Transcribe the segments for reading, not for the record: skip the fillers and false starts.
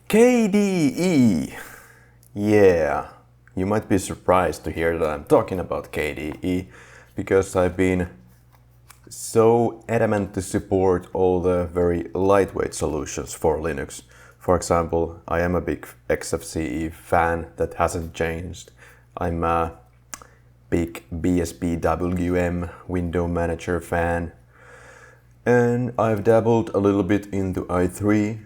KDE! Yeah, you might be surprised to hear that I'm talking about KDE because I've been so adamant to support all the very lightweight solutions for Linux. For example, I am a big XFCE fan that hasn't changed. I'm a big BSPWM window manager fan. And I've dabbled a little bit into i3,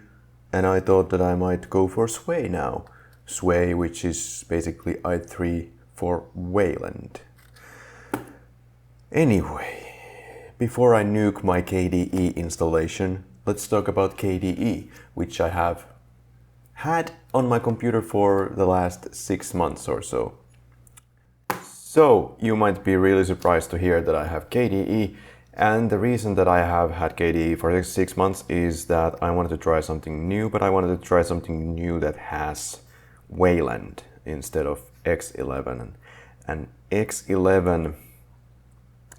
and I thought that I might go for Sway now. Sway, which is basically i3 for Wayland. Anyway, before I nuke my KDE installation, let's talk about KDE, which I have had on my computer for the last 6 months or so. So, you might be really surprised to hear that I have KDE, and the reason that I have had KDE for 6 months is that I wanted to try something new, but I wanted to try something new that has Wayland instead of X11. And X11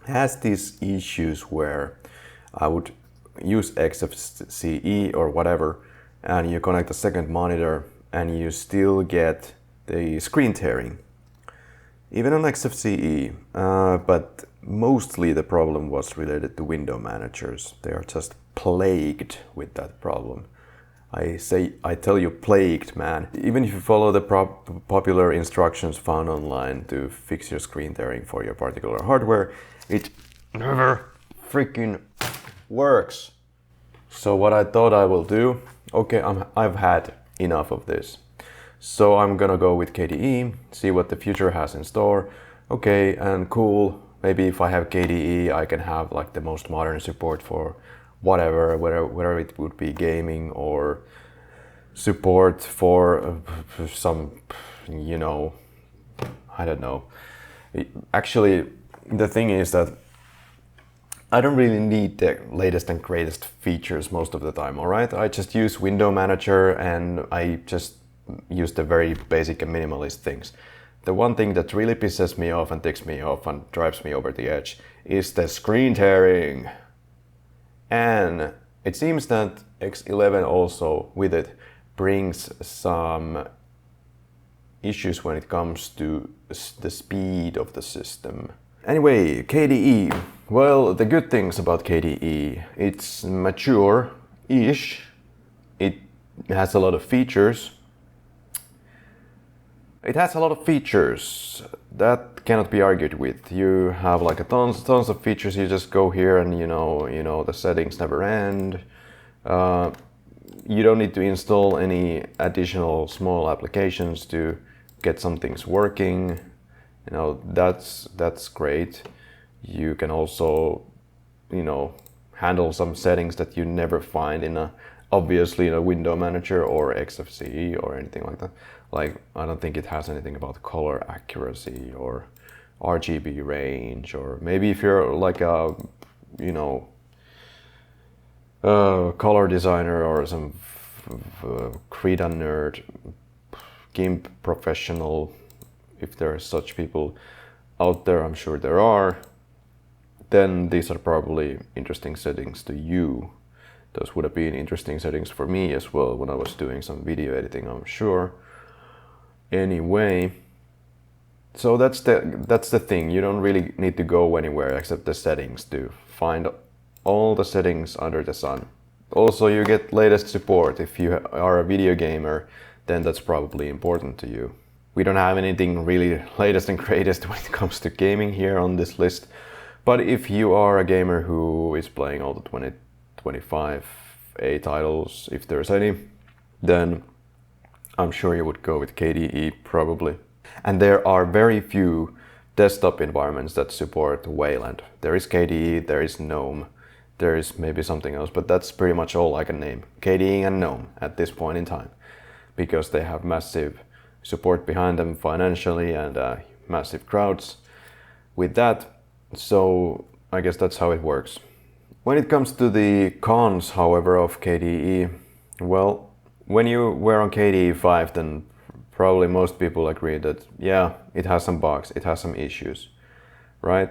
has these issues where I would use XFCE or whatever, and you connect a second monitor and you still get the screen tearing. Even on XFCE, but mostly the problem was related to window managers. They are just plagued with that problem. I tell you, plagued, man. Even if you follow the popular instructions found online to fix your screen tearing for your particular hardware, it never freaking works. So what I thought I will do, okay, I've had enough of this. So I'm gonna go with KDE, see what the future has in store. Okay, and cool, maybe if I have KDE, I can have like the most modern support for whatever, whether it would be gaming or support for some, you know, I don't know. Actually, the thing is that I don't really need the latest and greatest features most of the time, alright? I just use window manager and I just use the very basic and minimalist things. The one thing that really pisses me off and ticks me off and drives me over the edge is the screen tearing. And it seems that X11 also with it brings some issues when it comes to the speed of the system. Anyway, KDE. Well, the good things about KDE, it's mature-ish. It has a lot of features. It has a lot of features that cannot be argued with. You have like a tons of features. You just go here and you know the settings never end. You don't need to install any additional small applications to get some things working. You know, that's great. You can also, handle some settings that you never find in obviously in a window manager or XFCE or anything like that. Like, I don't think it has anything about color accuracy or RGB range, or maybe if you're like a, color designer or some Krita nerd, GIMP professional, if there are such people out there, I'm sure there are, then these are probably interesting settings to you. Those would have been interesting settings for me as well when I was doing some video editing, I'm sure. Anyway, so that's the thing. You don't really need to go anywhere except the settings to find all the settings under the sun. Also, you get latest support. If you are a video gamer, then that's probably important to you. We don't have anything really latest and greatest when it comes to gaming here on this list. But if you are a gamer who is playing all the 2025A titles, if there's any, then I'm sure you would go with KDE probably. And there are very few desktop environments that support Wayland. There is KDE, there is GNOME, there is maybe something else, but that's pretty much all I can name. KDE and GNOME at this point in time, because they have massive support behind them financially and massive crowds with that. So I guess that's how it works. When it comes to the cons, however, of KDE, well, when you were on KDE 5, then probably most people agree that, yeah, it has some bugs, it has some issues, right?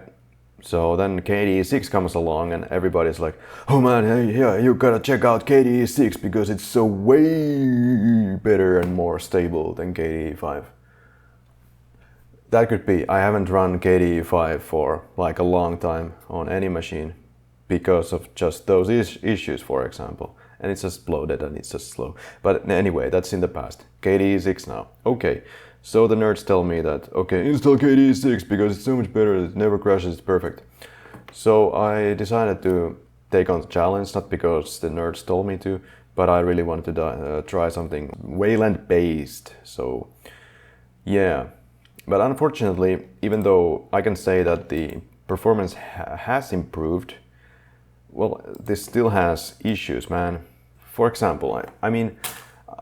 So then KDE 6 comes along and everybody's like, oh man, hey, yeah, you gotta check out KDE 6 because it's so way better and more stable than KDE 5. That could be. I haven't run KDE 5 for like a long time on any machine because of just those issues, for example. And it's just bloated and it's just slow. But anyway, that's in the past. KDE 6 now. Okay, so the nerds tell me that, okay, install KDE 6 because it's so much better, it never crashes, it's perfect. So I decided to take on the challenge, not because the nerds told me to, but I really wanted to try something Wayland based. So yeah. But unfortunately, even though I can say that the performance has improved, well, this still has issues, man. For example, I mean,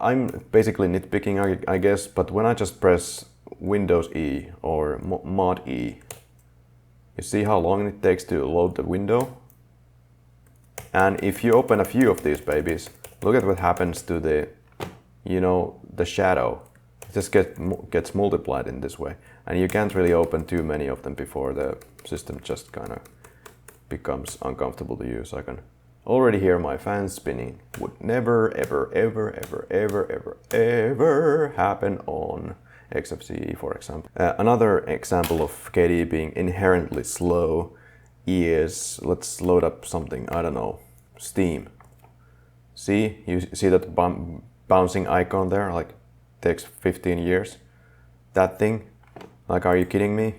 I'm basically nitpicking, I guess, but when I just press Windows E or Mod E, you see how long it takes to load the window? And if you open a few of these babies, look at what happens to the, you know, the shadow. It just gets multiplied in this way. And you can't really open too many of them before the system just kind of becomes uncomfortable to use. I can already hear my fans spinning. Would never, ever, ever, ever, ever, ever, ever happen on XFCE, for example. Another example of KDE being inherently slow is, let's load up something, I don't know, Steam. See, you see that bouncing icon there, like takes 15 years. That thing, like, are you kidding me?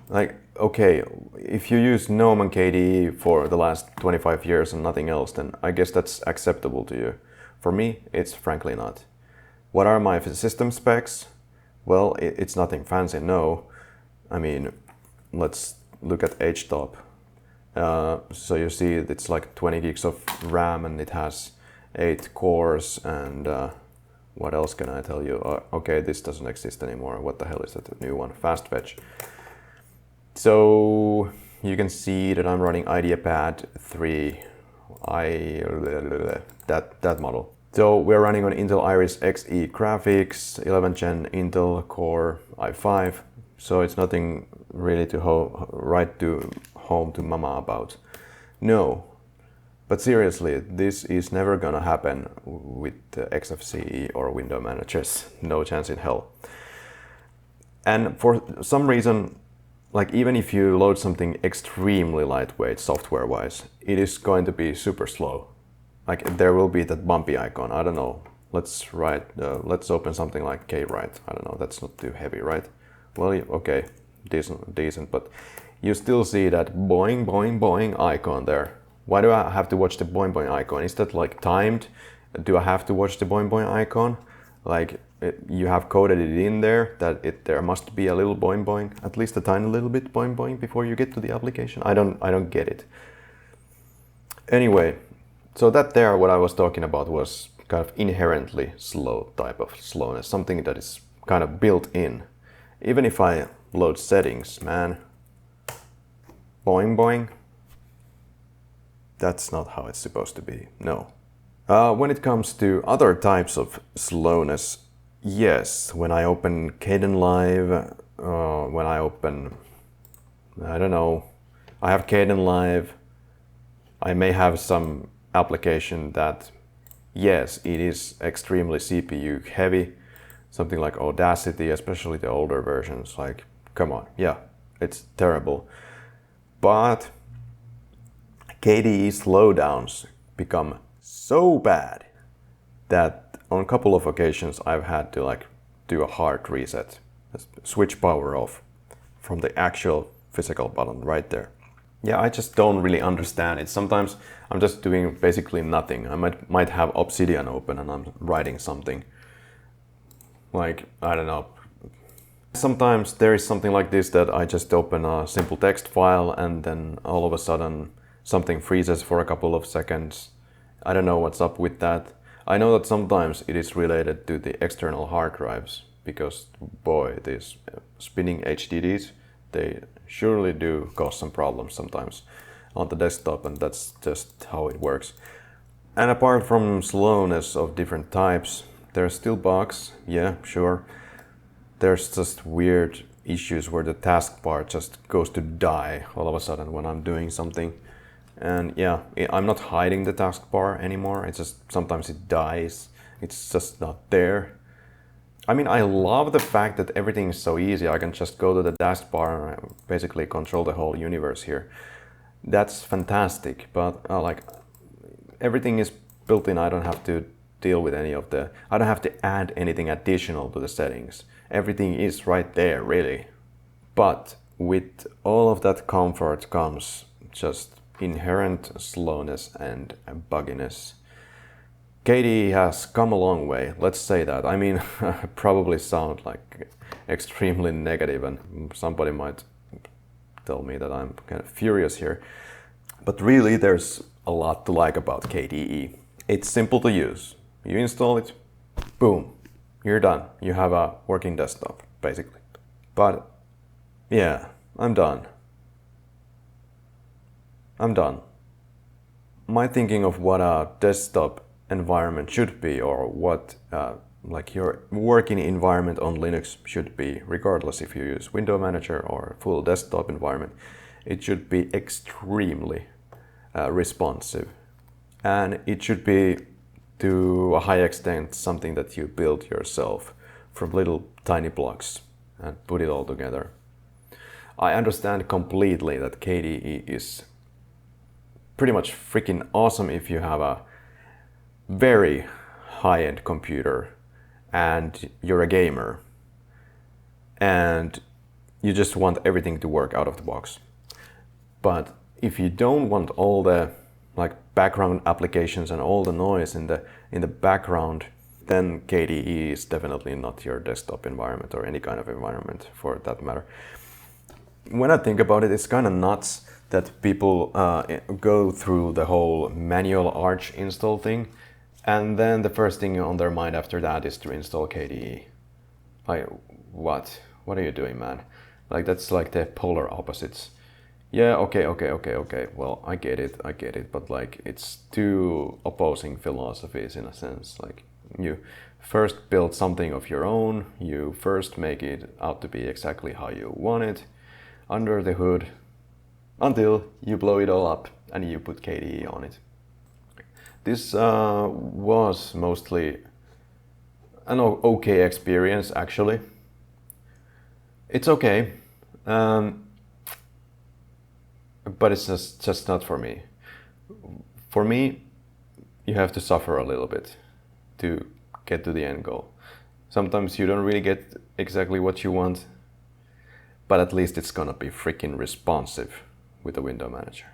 Like, okay, if you use GNOME and KDE for the last 25 years and nothing else, then I guess that's acceptable to you. For me, it's frankly not. What are my system specs? Well, it's nothing fancy, no. I mean, let's look at HTOP. So you see it's like 20 gigs of RAM and it has 8 cores and what else can I tell you? Okay, this doesn't exist anymore. What the hell is that? The new one, Fast Fetch. So you can see that I'm running IdeaPad 3, that model. So we're running on Intel Iris Xe graphics, 11th gen Intel Core i5. So it's nothing really to write to home to mama about. No. But seriously, this is never gonna happen with XFCE or window managers. No chance in hell. And for some reason, like even if you load something extremely lightweight software-wise, it is going to be super slow. Like there will be that bumpy icon. I don't know. Let's open something like Kwrite. I don't know. That's not too heavy, right? Well, okay, decent, but you still see that boing, boing, boing icon there. Why do I have to watch the boing boing icon? Is that like timed? Do I have to watch the boing boing icon? Like you have coded it in there that there must be a little boing boing, at least a tiny little bit boing boing before you get to the application. I don't get it. Anyway, so that there, what I was talking about was kind of inherently slow type of slowness, something that is kind of built in. Even if I load settings, man, boing boing. That's not how it's supposed to be, no. When it comes to other types of slowness, yes, when I open Kdenlive, when I open, I don't know, I have Kdenlive, I may have some application that, yes, it is extremely CPU heavy, something like Audacity, especially the older versions, like, come on, yeah, it's terrible. But KDE slowdowns become so bad that on a couple of occasions I've had to like do a hard reset, switch power off from the actual physical button right there. Yeah, I just don't really understand it. Sometimes I'm just doing basically nothing. I might have Obsidian open and I'm writing something. Like, I don't know. Sometimes there is something like this that I just open a simple text file and then all of a sudden something freezes for a couple of seconds. I don't know what's up with that. I know that sometimes it is related to the external hard drives because, boy, these spinning HDDs, they surely do cause some problems sometimes on the desktop, and that's just how it works. And apart from slowness of different types, there's still bugs, yeah, sure. There's just weird issues where the taskbar just goes to die all of a sudden when I'm doing something. And yeah, I'm not hiding the taskbar anymore. It's just sometimes it dies. It's just not there. I mean, I love the fact that everything is so easy. I can just go to the taskbar and basically control the whole universe here. That's fantastic, but like everything is built in. I don't have to deal with any of the, I don't have to add anything additional to the settings. Everything is right there, really. But with all of that comfort comes just inherent slowness and bugginess. KDE has come a long way, let's say that. I mean, I probably sound like extremely negative and somebody might tell me that I'm kind of furious here. But really, there's a lot to like about KDE. It's simple to use. You install it, boom, you're done. You have a working desktop, basically. But yeah, I'm done. My thinking of what a desktop environment should be, or what like your working environment on Linux should be, regardless if you use Window Manager or full desktop environment, it should be extremely responsive. And it should be, to a high extent, something that you build yourself from little tiny blocks and put it all together. I understand completely that KDE is pretty much freaking awesome if you have a very high-end computer and you're a gamer and you just want everything to work out of the box. But if you don't want all the like background applications and all the noise in the background, then KDE is definitely not your desktop environment, or any kind of environment for that matter. When I think about it, it's kind of nuts that people go through the whole manual Arch install thing, and then the first thing on their mind after that is to install KDE. Like, what? What are you doing, man? Like, that's like the polar opposites. Yeah, okay. Well, I get it, but like, it's two opposing philosophies in a sense. Like, you first build something of your own, you first make it out to be exactly how you want it, under the hood, until you blow it all up and you put KDE on it. This was mostly an okay experience, actually. It's okay, but it's just not for me. For me, you have to suffer a little bit to get to the end goal. Sometimes you don't really get exactly what you want, but at least it's gonna be freaking responsive with the Window Manager.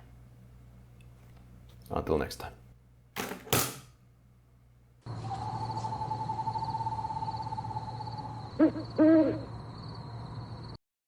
Until next time.